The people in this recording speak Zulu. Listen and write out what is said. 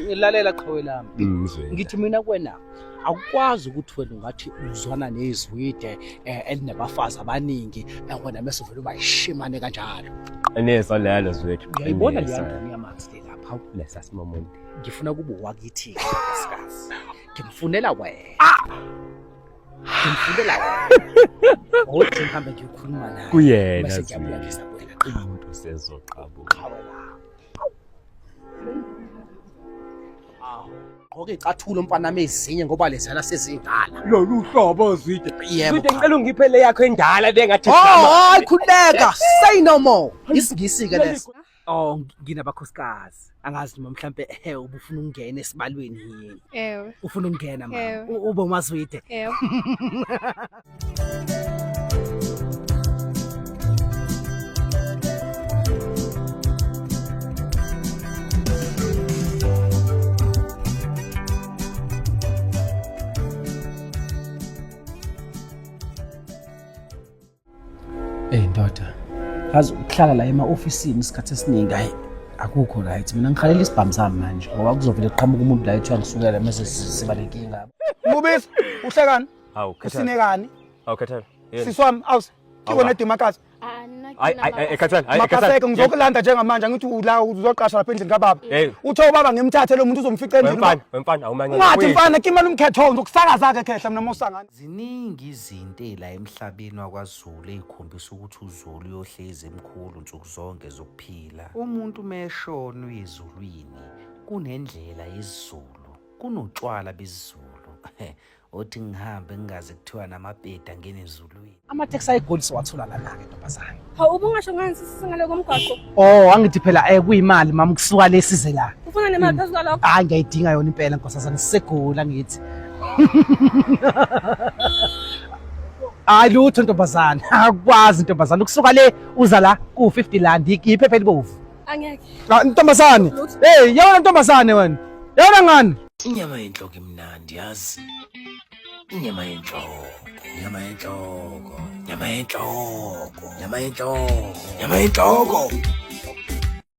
Ngilalela qhawe lami. Ngithi mina kuwena awukwazi ukuthi wena ungathi uzwana nezwide elinabafazi abaningi wena mase uvela uba yishimane kanjalo. Anesa lelo zwethu. Uyayibona le yangane yamanzi le lapha. Lesa simomuntu. Ngifuna kuba wakithi nkosikazi. Ngimfunela wena. Ngimfunela wena. Othi ngihambe ngiyokhuluma naye. Kuyena. Bese ngiyabuyakisa kuwena. Umuntu usezoqhabuka. Ngoke icathulo mfana mezinye ngoba lezana sezingala. Lolu hlobo zwide. Yebo. Zwide ngicela ungiphe le yakho endala bengathi hayi khuleka. Say no more. Isingisi-ke leso. Oh nginabakhosikazi. Angazi noma mhlambe ubufuna ukungena esibalweni yini. Ewe. Ufuna ukungena mama. Ube umazwide. Ewe. Ndoda. Hazi ukuhlala la ema-ofisini isikhathi esiningi hayi akukho right. Mina ngikhalela isibhamu sami manje ngoba kuzovela qhamuka umuntu la ethi angisukela mase siba lenkinga. Mubisi, uhlekani? Hawu, usinekani? Hawu khathana. Siswami, awusi. Kibona eDimakasi. Hayi khathana, Makaseke ngizokulanda njengamanje ngithi ula uzoqasha lapha endlini kababa. Uthe ubaba ngimthathe lo muntu uzomfica endlini. Wemfana awumanye. Ngathi mfana kimani umkhetho ngizokusakaza ke khehla mina mosangani. Ziningi izinto la emhlabeni wakwaZulu ezikhombisa ukuthi uZulu uyohlezi emkhulu insuku zonke zokuphila. Umuntu meshona uyezulwini kunendlela yesiZulu, kunotshwala bezizulu. Othi ngihambe ngingaze kuthiwa namabheda ngene ezulwini. Amateksi ayigolisi wathola lana-ke ntombazane. Hawu ubungasho ngani sisingale komgaqo? Oh angithi phela kuyimali mama kusuka lesize la. Ufuna nemali phezulu kwalokho? Hayi ngiyayidinga yona impela nkosazana sisegula ngithi. Hayi lutho ntombazane. Akwazi ntombazane ukusuka le uza la ku50 rand iphepha elibovu. Angeke. Ntombazane. Hey yawona ntombazane wena. Yawona ngani? Inyama yenhloko imnandi yazi. Inyama yenhloko, inyama yenhloko, inyama yenhloko, inyama yenhloko, inyama yenhloko.